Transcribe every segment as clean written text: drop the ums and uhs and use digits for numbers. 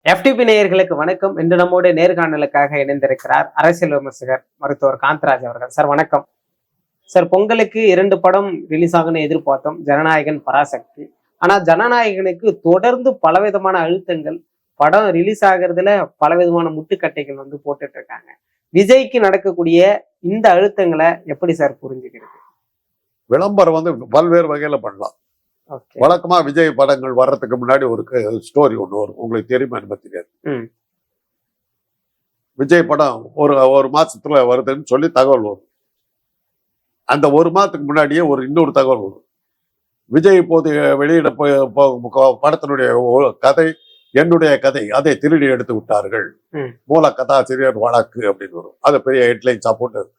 FTP நேயர்களுக்கு வணக்கம். இன்று நம்மோடு நேர்காணலுக்காக இணைந்திருக்கிறார் அரசியல் விமர்சகர் மருத்துவர் காந்தராஜ் அவர்கள். சார் வணக்கம். சார், பொங்கலுக்கு 2 படம் ரிலீஸ் ஆகுன்னு எதிர்பார்த்தோம், ஜனநாயகன், பராசக்தி. ஆனா ஜனநாயகனுக்கு தொடர்ந்து பலவிதமான அழுத்தங்கள், படம் ரிலீஸ் ஆகுறதுல பலவிதமான முட்டுக்கட்டைகள் போட்டுட்டு இருக்காங்க. விஜய்க்கு நடக்கக்கூடிய இந்த அழுத்தங்களை எப்படி சார் புரிஞ்சுக்கிறது? விளம்பரம் பல்வேறு வகையில பண்ணலாம். வழக்கமா விஜய் படங்கள் வர்றதுக்கு முன்னாடி ஒரு ஸ்டோரி ஒண்ணு வரும். உங்களுக்கு தெரியுமா என்ன தெரியாது. விஜய் படம் ஒரு மாசத்துல வருதுன்னு சொல்லி தகவல் வரும். அந்த ஒரு மாதத்துக்கு முன்னாடியே இன்னொரு தகவல் வரும். விஜய் இப்போது வெளியிட படத்தினுடைய கதை என்னுடைய கதை, அதை திருடி எடுத்து விட்டார்கள், மூல கதாசிரியர் வழக்கு அப்படின்னு வரும். அது பெரிய ஹெட்லைன்ஸா போட்டு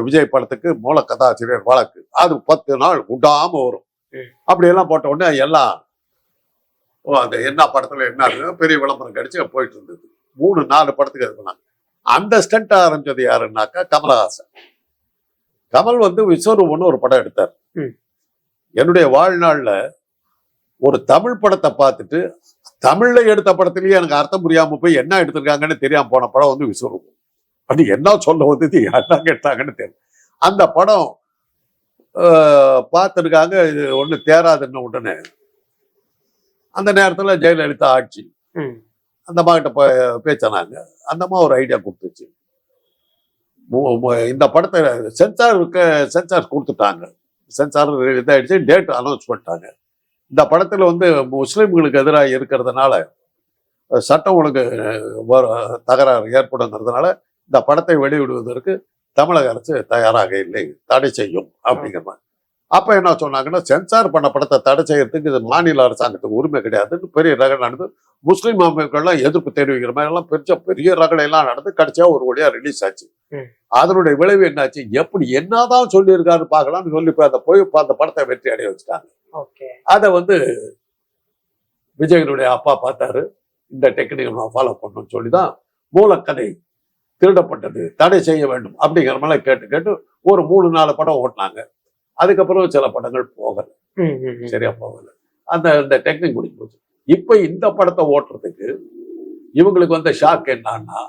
விஜய் படத்துக்கு மூல கதாசிரியர் வழக்கு, அது 10 நாள் விடாம வரும். அப்படி எல்லாம் போட்ட உடனே எல்லாம் அந்த என்ன படத்துல என்ன பெரிய விளம்பரம் கிடைச்சு போயிட்டு இருந்தது. 3-4 படத்துக்கு இது பண்ணாங்க. அந்த ஸ்டண்ட் ஆரம்பிச்சது யாருன்னாக்கா கமலஹாசன். கமல் விஸ்வரூபம்னு ஒரு படம் எடுத்தார். என்னுடைய வாழ்நாள்ல ஒரு தமிழ் படத்தை பார்த்துட்டு தமிழ்ல எடுத்த படத்திலேயே எனக்கு அர்த்தம் புரியாம போய் என்ன எடுத்திருக்காங்கன்னு தெரியாம போன படம் விஸ்வரூபம். அது என்ன சொல்ல வந்தது, என்ன கேட்டாங்கன்னு தெரியும். அந்த படம் பார்த்துருக்காங்க. இது ஒண்ணு தேராதுன்னு உடனே அந்த நேரத்துல ஜெயலலிதா ஆட்சி, அந்த அம்மா கிட்ட பேசினாங்க. அந்த அம்மா ஒரு ஐடியா கொடுத்துச்சு. இந்த படத்தை சென்சார் கொடுத்துட்டாங்க. சென்சார் இதாயிடுச்சு, டேட் அனௌன்ஸ் பண்ணிட்டாங்க. இந்த படத்துல முஸ்லிம்களுக்கு எதிராக இருக்கிறதுனால சட்டம் ஒழுங்கு தகராறு ஏற்படுங்கிறதுனால இந்த படத்தை வெளியிடுவதற்கு தமிழக அரசு தயாராக இல்லை, தடை செய்யும் அப்படிங்கிற மாதிரி. அப்ப என்ன சொன்னாங்கன்னா, சென்சார் பண்ண படத்தை தடை செய்யறதுக்கு இது மாநில அரசாங்கத்துக்கு உரிமை கிடையாதுன்னு பெரிய ரகலை நடந்து, முஸ்லீம் அமைப்புகள்லாம் எதிர்ப்பு தெரிவிக்கிற மாதிரி எல்லாம் பெரிய ரகலை எல்லாம் நடந்து கடைசியா ஒரு வழியா ரிலீஸ் ஆச்சு. அதனுடைய விளைவு என்னாச்சு, எப்படி என்னதான் சொல்லியிருக்காரு பார்க்கலாம்னு சொல்லி அந்த படத்தை வெற்றி அடைய வச்சுட்டாங்க. அதை விஜயனுடைய அப்பா பார்த்தாரு, இந்த டெக்னிக்கை நான் ஃபாலோ பண்ணணும்னு சொல்லிதான் மூலக்கதை திருடப்பட்டது, தடை செய்ய வேண்டும் அப்படிங்கிற மாதிரி கேட்டு ஒரு 3-4 படம் ஓட்டினாங்க. அதுக்கப்புறம் சில படங்கள் போகல, சரியா போகல. அந்த டெக்னிக் முடிஞ்சு போச்சு. இப்ப இந்த படத்தை ஓட்டுறதுக்கு இவங்களுக்கு வந்த ஷாக் என்னன்னா,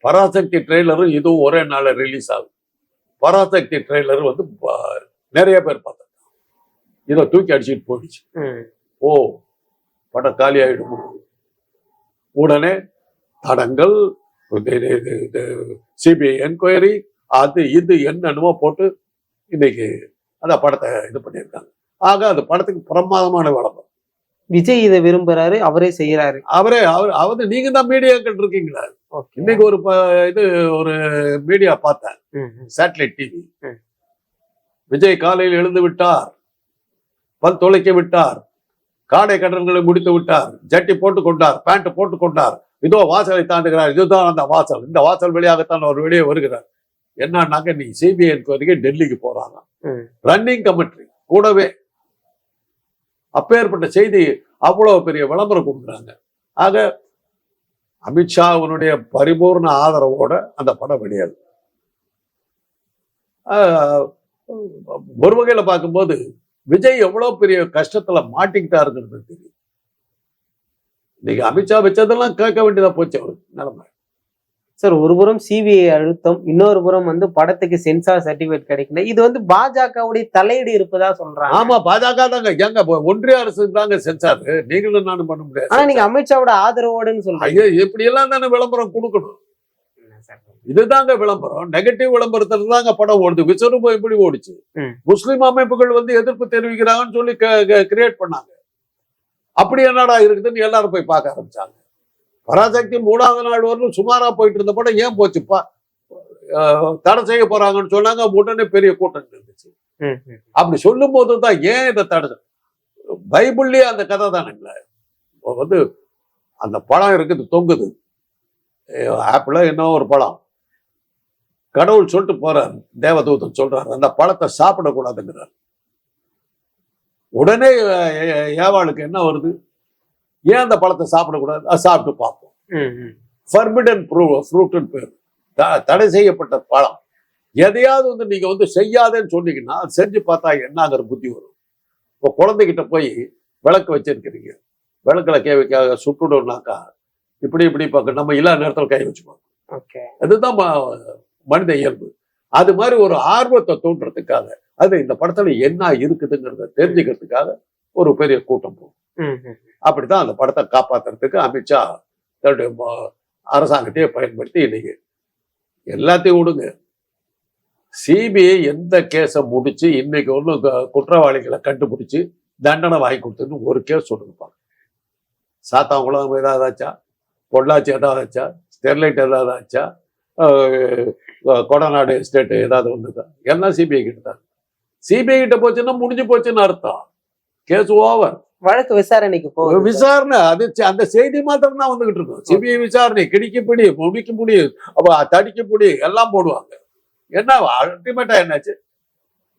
பராசக்தி ட்ரெய்லரும் இதுவும் ஒரே நாள்ல ரிலீஸ் ஆகும். பராசக்தி ட்ரெய்லர் நிறைய பேர் பார்த்தாங்க. இதை தூக்கி அடிச்சுட்டு போயிடுச்சு. படம் காலி ஆயிடும். உடனே தடங்கள், சிபிஐ என்கொயரி, அது இது என்னென்னமோ போட்டு இன்னைக்கு அந்த படத்தை இது பண்ணியிருக்காங்க. ஆக அந்த படத்துக்கு பிரமாதமான விளம்பரம். விஜய் இதை விரும்புறாரு, அவரே செய்யறாரு. அவர் நீங்க தான் மீடியாக்கள் இருக்கீங்களா? இன்னைக்கு ஒரு மீடியா பார்த்தேன், சேட்டலைட் டிவி. விஜய் காலையில் எழுந்து விட்டார், பல் துளைக்க விட்டார், காடை கடன்களை முடித்து விட்டார், ஜட்டி போட்டுக் கொண்டார், பேண்ட் போட்டுக் கொண்டார், இதோ வாசலை தாண்டுகிறார், இதுதான் அந்த வாசல், இந்த வாசல் வழியாகத்தான் அவர் வெளியே வருகிறார். என்னன்னாக்க நீ சிபிஐ என்கொயரிக்கு டெல்லிக்கு போறாங்க, ரன்னிங் கமெண்ட்ரி கூடவே. அப்பேற்பட்ட செய்தி அவ்வளவு பெரிய விளம்பரம் கொடுக்குறாங்க. ஆக அமித்ஷா அவனுடைய பரிபூர்ண ஆதரவோட அந்த படம் வெளியாது. ஒரு வகையில பார்க்கும்போது விஜய் எவ்வளவு பெரிய கஷ்டத்துல மாட்டிக்கிட்டாருங்கிறது தெரியும். இன்னைக்கு அமித்ஷா வச்சதெல்லாம் கேட்க வேண்டியதா போச்சு அவரு நிலைமை. சார், ஒரு புறம் சிபிஐ அழுத்தம், இன்னொரு புறம் படத்துக்கு சென்சார் சர்டிபிகேட் கிடைக்கல. இது பாஜகவுடைய தலையீடு இருப்பதா சொல்றாங்க. ஆமா, பாஜக தாங்க. எங்க ஒன்றிய அரசு தாங்க சென்சார், நீங்களும் நானும் பண்ண முடியாது. ஆனா நீங்க அமித்ஷாவோட ஆதரவோடுன்னு சொல்றீங்க. இப்படி எல்லாம் தானே விளம்பரம் கொடுக்கணும். இதுதாங்க விளம்பரம். நெகட்டிவ் விளம்பரத்துல தாங்க படம் ஓடுது. விஸ்வரூபம் எப்படி ஓடிச்சு? முஸ்லிம் அமைப்புகள் எதிர்ப்பு தெரிவிக்கிறாங்கன்னு சொல்லி கிரியேட் பண்ணாங்க. அப்படி என்னடா இருக்குதுன்னு எல்லாரும் போய் பார்க்க ஆரம்பிச்சாங்க. பராசக்தி 3வது நாள் வரலும் சுமாரா போயிட்டு இருந்த படம் ஏன் போச்சுப்பா, தடை செய்ய போறாங்கன்னு சொன்னாங்க. உடனே பெரிய கூட்டம் இருந்துச்சு. அப்படி சொல்லும் போதுதான் ஏன் இதை தடை, பைபிள்லயே அந்த கதை தானுங்களே. அந்த பழம் இருக்குது, தொங்குது, ஆப்பிள என்ன ஒரு பழம், கடவுள் சொல்லிட்டு போறார், தேவதூதன் சொல்றாரு அந்த பழத்தை சாப்பிடக்கூடாதுங்கிறார். உடனே ஏவாளுக்கு என்ன வருது, ஏன் அந்த பழத்தை சாப்பிடக்கூடாது, சாப்பிட்டு பார்ப்போம். ஃபர்பிடன் ஃப்ரூட்னு பேர், தடை செய்யப்பட்ட பழம். எதையாவது நீங்க செய்யாதேன்னு சொன்னீங்கன்னா செஞ்சு பார்த்தா என்னங்கிற புத்தி வரும். இப்போ குழந்தைகிட்ட போய் விளக்கு வச்சிருக்கிறீங்க, விளக்குல கேவிக்காக சுட்டுடும்னாக்கா இப்படி இப்படி பார்க்க நம்ம இல்லாத நேரத்தில் கை வச்சுப்போம். ஓகே. அதுதான் மனித இயல்பு. அது மாதிரி ஒரு ஆர்வத்தை தூண்டுறதுக்காக, அது இந்த படத்துல என்ன இருக்குதுங்கிறத தெரிஞ்சுக்கிறதுக்காக ஒரு பெரிய கூட்டம் போகும். அப்படித்தான் அந்த படத்தை காப்பாத்துறதுக்கு அமித்ஷா தன்னுடைய அரசாங்கத்தையே பயன்படுத்தி இன்னைக்கு எல்லாத்தையும் விடுங்க, சிபிஐ எந்த கேஸை முடிச்சு இன்னைக்கு ஒன்றும் குற்றவாளிகளை கண்டுபிடிச்சு தண்டனை வாங்கி கொடுத்துன்னு ஒரு கேஸ் சொல்லுங்கப்பாங்க. சாத்தாங்குளம் ஏதாவது ஆச்சா, பொள்ளாச்சி ஏதாவது ஆச்சா, ஸ்டெர்லைட் ஏதாவது ஆச்சா, கொடநாடு எஸ்டேட் ஏதாவது ஒண்ணுதான், எல்லாம் சிபிஐ கிட்ட தான். சிபிஐ கிட்ட போச்சுன்னா முடிஞ்சு போச்சுன்னு அர்த்தம், கேஸ் ஓவர். வழக்கு விசாரணைக்கு போகுது. விசாரணை அது அந்த செய்தி மாத்திரம் தான் வந்துகிட்டு இருக்கும். சிபிஐ விசாரணை கிடிக்குப்பிடி முடிக்கும்படி தடிக்குப்பிடி எல்லாம் போடுவாங்க. என்ன அல்டிமேட்டா என்னாச்சு,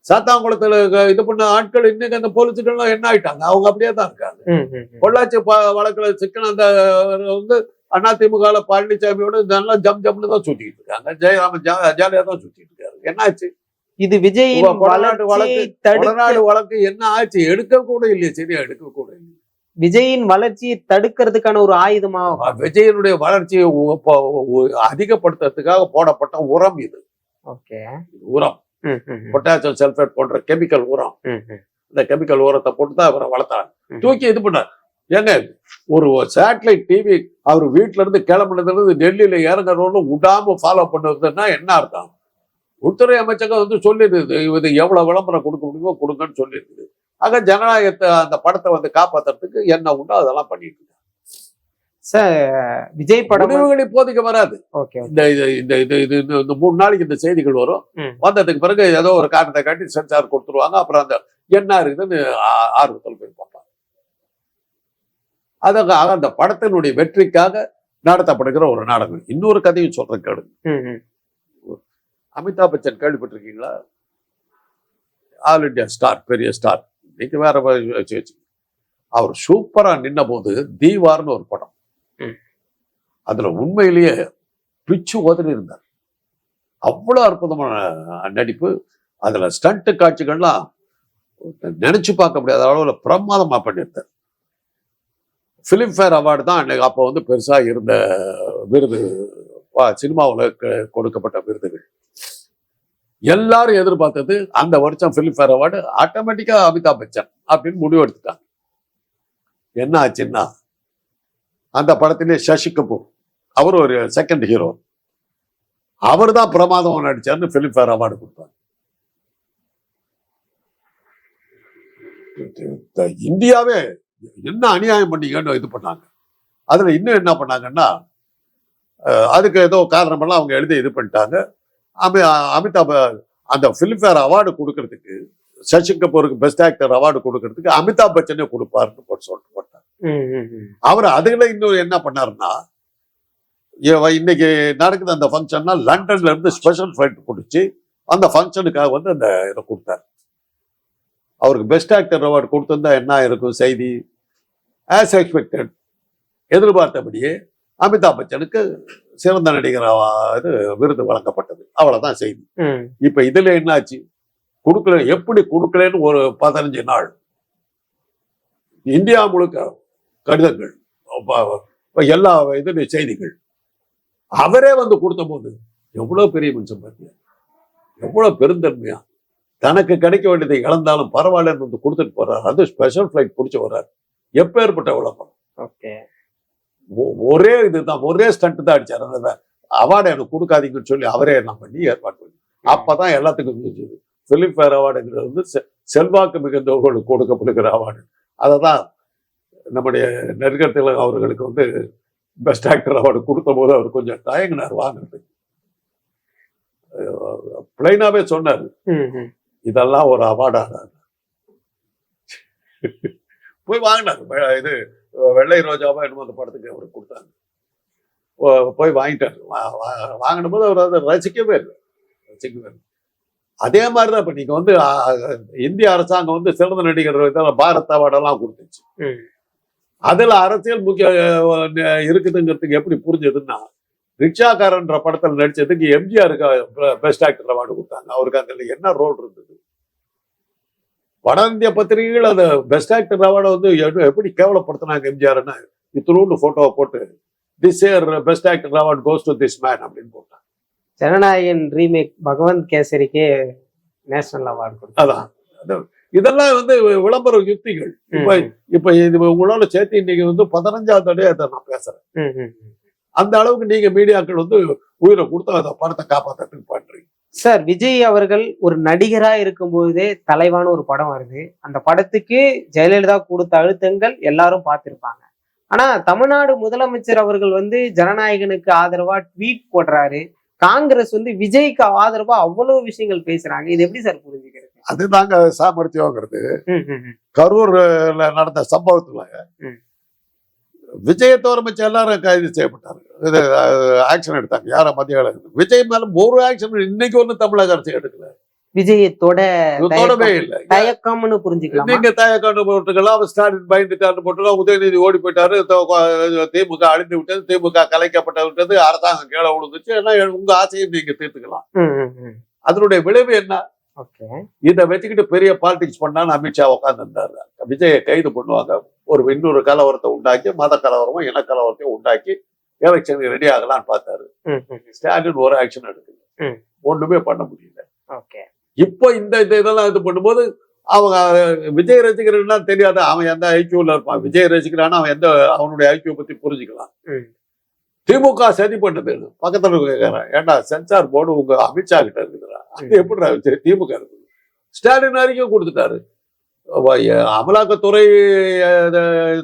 சாத்தாங்குளத்துல இது பண்ண ஆட்கள் இன்னைக்கு அந்த போலீஸுக்கெல்லாம் என்ன ஆயிட்டாங்க, அவங்க அப்படியே தான் இருக்காங்க. பொள்ளாச்சி வழக்குல சிக்கன அந்த வந்து அதிமுக பழனிசாமியோட நல்லா ஜம்னு தான் சுத்திட்டு இருக்காங்க. ஜெயராமன் ஜாலியா தான் சுத்திட்டு இருக்காரு. என்னாச்சு இது விஜயின் கொடநாடு வழக்கு என்ன ஆச்சு, எடுக்க கூட இல்லையே, சரியா எடுக்க கூட இல்லையே. விஜயின் வளர்ச்சியை தடுக்கிறதுக்கான ஒரு ஆயுதமா விஜயனுடைய வளர்ச்சியை அதிகப்படுத்துறதுக்காக போடப்பட்ட உரம் இது. ஓகே. உரம் பொட்டாசியம் சல்பேட் போன்ற கெமிக்கல் உரம். இந்த கெமிக்கல் உரத்தை போட்டு தான் அவரை வளர்த்தாங்க. தூக்கி இது பண்ணார். ஏங்க ஒரு சேட்டலைட் டிவி அவர் வீட்டுல இருந்து கிளம்புனதுல இருந்து டெல்லியில இறங்கணும்னு விடாம ஃபாலோ பண்ணுறதுன்னா என்ன அர்த்தம்? உள்துறை அமைச்சகம் வந்து சொல்லிடுது இது எவ்வளவு விளம்பரம் கொடுக்க முடியுமோ கொடுங்கன்னு சொல்லியிருக்குது. ஆக ஜனநாயகத்தை அந்த படத்தை வந்து காப்பாத்துறதுக்கு என்ன உண்டோ அதெல்லாம் பண்ணிட்டு இருக்காங்க. விஜய் படம் இப்போதைக்கு வராது. இந்த 3 நாளைக்கு இந்த செய்திகள் வரும். வந்ததுக்கு பிறகு ஏதோ ஒரு காரணத்தை காட்டி சென்சார் கொடுத்துருவாங்க. அப்புறம் அந்த என்ன இருக்குதுன்னு ஆர்வத்தில் போய் பார்ப்பாங்க. அதுக்காக அந்த படத்தினுடைய வெற்றிக்காக நடத்தப்படுகிற ஒரு நாடகம். இன்னொரு கதையும் சொல்றேன் கேளுங்க. அமிதாப் பச்சன் கேள்விப்பட்டிருக்கீங்களா? ஆல் இண்டியா ஸ்டார், பெரிய ஸ்டார். இன்னைக்கு வேற வச்சு அவர் சூப்பரா நின்ன போது தீவார்னு ஒரு படம், அதுல உண்மையிலேயே பிச்சு உதறி இருந்தார். அவ்வளவு அற்புதமான நடிப்பு. அதுல ஸ்டண்ட் காட்சிகள்லாம் நினைச்சு பார்க்க முடியாத அளவுல பிரமாதமா பண்ணியிருந்தார். பிலிம்ஃபேர் அவார்டு தான் அன்னைக்கு அப்போ வந்து பெருசா இருந்த விருது, சினிமாவில் கொடுக்கப்பட்ட விருதுகள். எல்லாரும் எதிர்பார்த்தது அந்த வருஷம் பிலிம்ஃபேர் அவார்டு ஆட்டோமேட்டிக்கா அமிதாப் பச்சன் அப்படின்னு முடிவு எடுத்துட்டாங்க. என்ன ஆச்சுன்னா அந்த படத்திலே சசி கபூர், அவர் ஒரு செகண்ட் ஹீரோ, அவர் தான் பிரமாதம் நடிச்சார்னு பிலிம்ஃபேர் அவார்டு கொடுத்தாங்க. இந்தியாவே என்ன அநியாயம் பண்ணீங்கன்னு இது பண்ணாங்க. அதுல இன்னும் என்ன பண்ணாங்கன்னா, அதுக்கு ஏதோ காரணமெல்லாம் அவங்க எழுதி இது பண்ணிட்டாங்க. அமிதாப் அந்த பிலிம்ஃபேர் அவார்டு கொடுக்கறதுக்கு, சசி கபூருக்கு பெஸ்ட் ஆக்டர் அவார்டு கொடுக்கறதுக்கு அமிதாப் பச்சனே கொடுப்பாருன்னு சொல்லிட்டு போட்டாங்க. அவர் அதுல இன்னும் என்ன பண்ணாருன்னா, இன்னைக்கு நடக்குது அந்த ஃபங்க்ஷன்னா லண்டன்ல இருந்து ஸ்பெஷல் ஃபிளைட் பிடிச்சி அந்த ஃபங்க்ஷனுக்காக வந்து அந்த இதை கொடுத்தாரு. அவருக்கு பெஸ்ட் ஆக்டர் அவார்டு கொடுத்திருந்தா என்ன இருக்கும் செய்தி? ஆஸ் எக்ஸ்பெக்டட், எதிர்பார்த்தபடியே அமிதாப் பச்சனுக்கு சிறந்த நடிகர் இது விருது வழங்கப்பட்டது. அவ்வளவுதான் செய்தி. இப்ப இதுல என்னாச்சு, கொடுக்கல, எப்படி கொடுக்கலன்னு ஒரு 15 நாள் இந்தியா முழுக்க கடிதங்கள், எல்லா இது செய்திகள். அவரே வந்து கொடுத்த போது எவ்வளவு பெரிய மனுஷன் பார்த்தியா, எவ்வளவு பெருந்தன்மையா, தனக்கு கிடைக்க வேண்டியதை இழந்தாலும் பரவாயில்லன்னு வந்து கொடுத்துட்டு போறாரு. அது ஸ்பெஷல் ஃபிளைட் பிடிச்சி வர்றாரு. எப்பேற்பட்ட விளக்கம். ஒரே இதுதான், ஒரே ஸ்டண்ட் தான் அடிச்சாரு. அந்த அவார்டை எனக்கு கொடுக்காதீங்கன்னு சொல்லி அவரே என்ன பண்ணி ஏற்பாடு பண்ணி அப்பதான் எல்லாத்துக்கும் தெரிஞ்சது பிலிம்ஃபேர் அவார்டுங்கிறது வந்து செல்வாக்கு மிகுந்தவர்களுக்கு கொடுக்கப்படுகிற அவார்டு. அததான் நம்முடைய நடிகர் திலகம் அவர்களுக்கு வந்து பெஸ்ட் ஆக்டர் அவார்டு கொடுத்த போது அவர் கொஞ்சம் தயங்கினார் வாங்குறது. பிளைனாவே சொன்னாரு, இதெல்லாம் ஒரு அவார்டாக போய் வாங்கினாரு. இது வெள்ளை ரோஜாவா என்னமோ அந்த படத்துக்கு அவருக்கு கொடுத்தாங்க. போய் வாங்கிட்டாரு. வாங்கின போது அவர் அதை ரசிக்கவே இல்லை. அதே மாதிரிதான் இப்ப நீங்க வந்து இந்திய அரசாங்கம் வந்து சிறந்த நடிகர் பாரத் அவார்டெல்லாம் கொடுத்துச்சு. அதுல அரசியல் முக்கிய இருக்குதுங்கிறதுக்கு எப்படி புரிஞ்சதுன்னா, ரிக்ஷாக்காரன்ற படத்துல நடிச்சதுக்கு எம்ஜிஆருக்கு பெஸ்ட் ஆக்டர் அவார்டு கொடுத்தாங்க. அவருக்கு அதுல என்ன ரோல் இருந்தது? வட இந்திய பத்திரிகைகள் அந்த பெஸ்ட் ஆக்டர் அவார்டை வந்து எப்படி கேவலப்படுத்தினாங்க எம்ஜிஆர்னா, இத்தனோண்டு போட்டோவை போட்டு this year best actor award goes to this man அப்படின்னு போட்டான். ஜனநாயகன் ரீமேக் பகவந்த் கேசரிக்கே நேஷனல் அவார்டு கொடுத்தாங்க. அதான் இதெல்லாம் வந்து விளம்பர யுக்திகள். இப்ப இது உங்களோட சேர்த்து இன்னைக்கு வந்து 15வது தடவை அதை நான் பேசுறேன். அந்த அளவுக்கு நீங்க மீடியாக்கள் வந்து உயிரை கொடுத்து அதை படத்தை காப்பாத்துறதுக்கு பண்றீங்க. சார், விஜய் அவர்கள் ஒரு நடிகரா இருக்கும்போதே தலைவான ஒரு படம் வருது. அந்த படத்துக்கு ஜெயலலிதா கொடுத்த அழுத்தங்கள் எல்லாரும் பார்த்திருப்பாங்க. ஆனா தமிழ்நாடு முதலமைச்சர் அவர்கள் வந்து ஜனநாயகனுக்கு ஆதரவா ட்வீட் போடுறாரு. காங்கிரஸ் வந்து விஜய்க்கு ஆதரவா அவ்வளவு விஷயங்கள் பேசுறாங்க. இது எப்படி சார் புரிஞ்சுக்கிறது? அதுதாங்க சாமர்த்தியங்கிறது. கரூர்ல நடந்த சம்பவத்துல விஜயை தவிர மிச்ச எல்லாரும் கைது செய்யப்பட்டாங்க. ஆக்ஷன் எடுத்தாங்க. யார மத்திய விஜய் மேல ஒரு ஆக்ஷன் இன்னைக்கு ஒண்ணு தமிழக அரசு எடுக்கல. விஜயை தொடவே இல்லை. தயக்கம்னு புரிஞ்சுக்கலாம். நீங்க தயக்காண்டு போட்டுக்கலாம், ஸ்டாலின் பயந்துட்டாண்டு போட்டுக்கலாம், உதயநிதி ஓடி போயிட்டாரு, திமுக அழிந்து விட்டது, திமுக கலைக்கப்பட்டு விட்டது, அரசாங்கம் கீழே விழுந்துச்சு. ஏன்னா உங்க ஆசையை நீங்க தீர்த்துக்கலாம். அதனுடைய விளைவு என்ன? இதை வச்சுக்கிட்டு பெரிய பாலிடிக்ஸ் பண்ணான்னு அமித்ஷா உட்கார்ந்து இருந்தாரு. விஜயை கைது பண்ணுவாங்க, ஒரு இன்னொரு கலவரத்தை உண்டாக்கி, மத கலவரமும் இன கலவரத்தையும் உண்டாக்கி எலெக்ஷனுக்கு ரெடி ஆகலான்னு பார்த்தாரு. ஸ்டாலின் ஒரு ஆக்ஷன் எடுக்கல, ஒண்ணுமே பண்ண முடியல. இப்போ இந்த இதெல்லாம் இது பண்ணும்போது அவங்க விஜய் ரசிகர்கள்னா தெரியாத அவன் எந்த ஐக்கியூல இருப்பான். விஜய் ரசிக்கிறான்னா அவன் அவனுடைய ஐக்கியூ பத்தி புரிஞ்சுக்கலாம். திமுக சதி பண்ணது பக்கத்துல கேட்கறேன், ஏண்டா சென்சார் போர்டு உங்க அமித்ஷா கிட்ட இருக்குதுடா, அது எப்படி திமுக இருக்குது? ஸ்டாலின் அறிக்கை கொடுத்துட்டாரு. அமலாக்கத்துறை,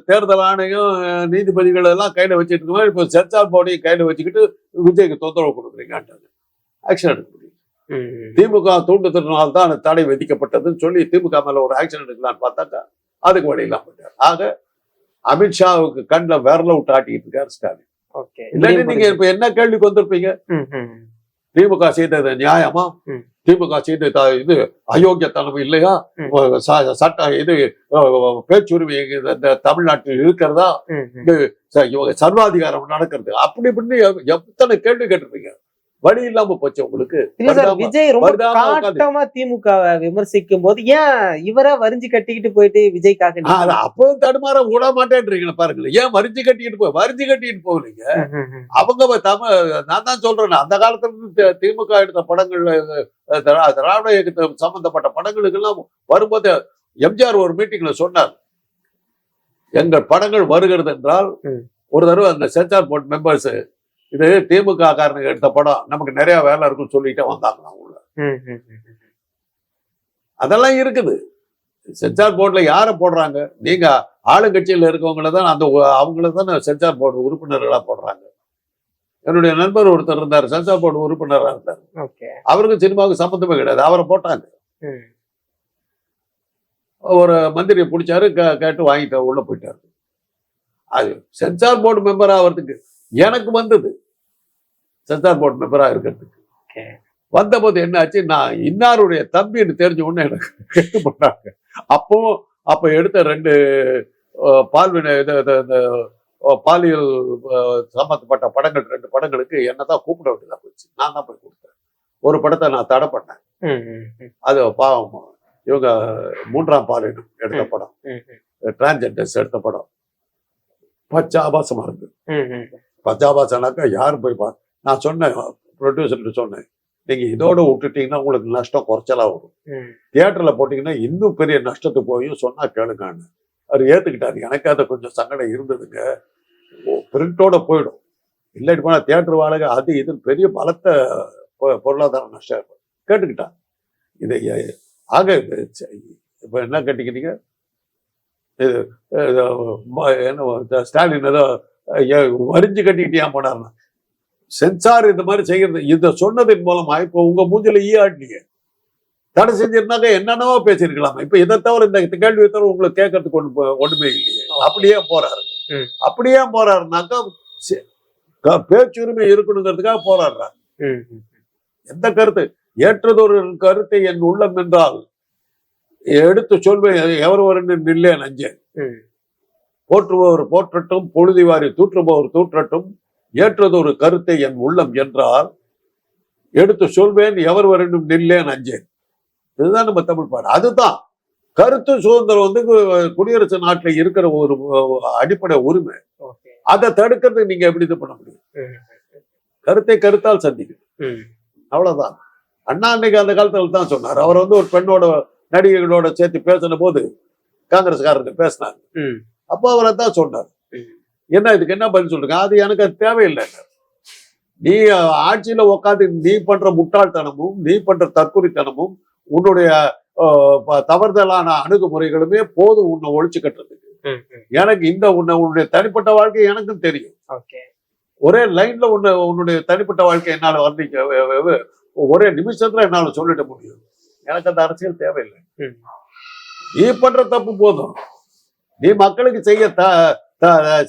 தேர்தல் ஆணையம், நீதிபதிகள் எல்லாம் கையில வச்சுட்டு இருக்க, இப்போ சென்சார் போர்டையும் கையில வச்சுக்கிட்டு விஜய்க்கு தொந்தரவு கொடுக்குறீங்கன்றாங்க. ஆக்ஷன் எடுக்க முடியும். திமுக தூண்டுதலினால் தான் தடை விதிக்கப்பட்டதுன்னு சொல்லி திமுக மேல ஒரு ஆக்ஷன் எடுக்கலான்னு பார்த்தாக்கா அதுக்கு வழியெல்லாம் போட்டார். ஆக அமித்ஷாவுக்கு கண்ணில் விரல விட்டு ஆட்டிக்கிட்டு இருக்காரு ஸ்டாலின். இல்லாட்டி நீங்க இப்ப என்ன கேள்விக்கு வந்திருப்பீங்க? திமுக செய்தது நியாயமா? திமுக செய்த இது அயோக்கியத்தனம் இல்லையா? சட்ட இது பேச்சுரிமை தமிழ்நாட்டில் இருக்கிறதா? சர்வாதிகாரம் நடக்கிறது அப்படி இப்படின்னு எத்தனை கேள்வி கேட்டிருப்பீங்க. வழி இல்லாம போச்சு உங்களுக்கு. விஜய் ரொம்ப காட்டமா திமுக விமர்சிக்கும் போது ஏன் இவரை வரிஞ்சு கட்டிக்கிட்டு போயிட்டு விஜய்க்காக அப்போ தடுமாற விட மாட்டேன்றீங்களா பாருங்களேன். ஏன் வரிஞ்சு கட்டிக்கிட்டு போவீங்க? அவங்க நான் தான் சொல்றேன், அந்த காலத்துல திமுக எடுத்த படங்கள்ல திராவிட இயக்கத்தை சம்பந்தப்பட்ட படங்களுக்கு எல்லாம் வரும்போது எம்ஜிஆர் ஒரு மீட்டிங்ல சொன்னார், எங்கள் படங்கள் வருகிறது என்றால் ஒரு தடவை அந்த சென்சார் போர்ட் மெம்பர்ஸ் இது திமுக காரனுக்கு எடுத்த படம், நமக்கு நிறைய வேலை இருக்குன்னு சொல்லிட்டு வந்தாங்களாம் உள்ள. அதெல்லாம் இருக்குது. சென்சார் போர்டுல யார போடுறாங்க? நீங்க ஆளுங்கட்சியில இருக்கவங்கள தான் அவங்கள தான் சென்சார் போர்டு உறுப்பினர்களா போடுறாங்க. என்னுடைய நண்பர் ஒருத்தர் இருந்தார், சென்சார் போர்டு உறுப்பினராக இருந்தார். அவருக்கு சினிமாவுக்கு சம்பந்தமே கிடையாது, அவரை போட்டாங்க. ஒரு மந்திரியை பிடிச்சாரு, கேட்டு வாங்கிட்டு உள்ள போயிட்டாரு. அது சென்சார் போர்டு மெம்பர் ஆகிறதுக்கு எனக்கு வந்தது, சென்சார் போர்டு மெம்பரா இருக்கிறதுக்கு வந்த போது என்ன ஆச்சு, நான் இன்னாருடைய தம்பின்னு தெரிஞ்ச உடனே எனக்கு கெட்டு போட்டாங்க. அப்ப எடுத்த 2 பால்வினை பாலியல் சம்பந்தப்பட்ட படங்கள் 2 படங்களுக்கு என்னதான் கூப்பிட வேண்டியதா போச்சு. நான் தான் போய் கொடுத்தேன். ஒரு படத்தை நான் தடை பண்ணேன். அது பாவம், இவங்க 3ஆம் பாலினம் எடுத்த படம், டிரான்ஸ்ஜெண்டர்ஸ் எடுத்த படம், பச்சாபாசமா இருக்கு. பச்சாபாசனாக்கா யாரு போய் நான் சொன்னேன், ப்ரொடியூசர்கிட்ட சொன்னேன், நீங்க இதோட விட்டுட்டீங்கன்னா உங்களுக்கு நஷ்டம் குறைச்சலா வரும், தியேட்டர்ல போட்டீங்கன்னா இன்னும் பெரிய நஷ்டத்துக்கு போயும் சொன்னா கேளுங்கன்னு. அவர் ஏத்துக்கிட்டாரு. எனக்கு அதை கொஞ்சம் சங்கடம் இருந்ததுங்க. பிரிண்டோட போயிடும், இல்லாட்டி போனா தியேட்டர் வாடகை அது இதுன்னு பெரிய பலத்த பொருளாதார நஷ்டம் கேட்டுக்கிட்டான். இதை ஆக இப்ப என்ன கேட்டுக்கிட்டீங்க, என்ன ஸ்டாலின் ஏதோ வரிஞ்சு கட்டிக்கிட்டு ஏன் போனார்னா, சென்சார் இந்த மாதிரி செய்யறது இதை சொன்னதன் மூலமா இப்போ உங்க மூஞ்சில ஆட்டினீங்க. தடை செஞ்சிருந்தாங்க என்னென்னவோ பேசியிருக்கலாம். இப்ப இதை தவிர இந்த கேள்வியை தவிர உங்களுக்கு கேட்கறதுக்கு ஒண்ணுமே இல்லையே. அப்படியே போறாருனாக்கா பேச்சுரிமை இருக்கணுங்கிறதுக்காக போராடுறாரு. எந்த கருத்து ஏற்றதொரு கருத்தை என் உள்ளம் என்றால் எடுத்து சொல்வேன், எவர் வரணும் நில்லே நஞ்சேன். போற்றுபவர் போற்றட்டும், பொழுதிவாரி தூற்றுபவர் தூற்றட்டும், ஏற்றதொரு கருத்தை என் உள்ளம் என்றால் எடுத்து சொல்வேன், எவர் வரணும் நில்லே நஞ்சேன். இதுதான் நம்ம தமிழ் பாடு. அதுதான் கருத்து சுதந்திரம் குடியரசு நாட்டில் இருக்கிற ஒரு அடிப்படை உரிமை. அதை தடுக்கிறதுக்கு நீங்க எப்படி இது பண்ண முடியும்? ம். கருத்தை கருத்தால் சந்திக்கணும், ம். அவ்வளவுதான். அண்ணா அன்னைக்கு அந்த காலத்துல தான் சொன்னார். அவர் ஒரு பெண்ணோட நடிகைகளோட சேர்த்து பேசின போது காங்கிரஸ்காரங்க பேசினார். ம். அப்போ அவரை தான் சொன்னார். ம். என்ன இதுக்கு என்ன பதில் சொல்றீங்க? அது தேவையில்லை. நீ ஆட்சியில உட்காந்து நீ பண்ற முட்டாள்தனமும் நீ பண்ற தற்குறித்தனமும் உன்னுடைய தவறுதலான அணுகுமுறைகளுமே போதும் உன்னை ஒழிச்சு கட்டுறதுக்கு. ம். ம். எனக்கு உன்னுடைய தனிப்பட்ட வாழ்க்கை எனக்கும் தெரியும். ஓகே. ஒரே லைன்ல உன்னுடைய தனிப்பட்ட வாழ்க்கை என்னால வர்ணிக்க ஒரே நிமிஷத்துல என்னால சொல்லிட முடியும். எனக்கு அந்த அரசியல் தேவையில்லை. ம். நீ பண்ற தப்பு போதும். நீ மக்களுக்கு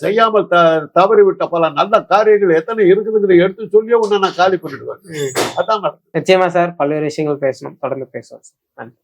செய்யாமல் தவறி விட்ட பல நல்ல காரியங்கள் எத்தனை இருக்குதுங்கிற எடுத்து சொல்லியே உன்னை நான் காலி பண்ணிடுவேன். ம். அதான் நிச்சயமா சார், பல்வேறு விஷயங்கள் பேசணும், தொடர்ந்து பேசுவோம் சார். நன்றி.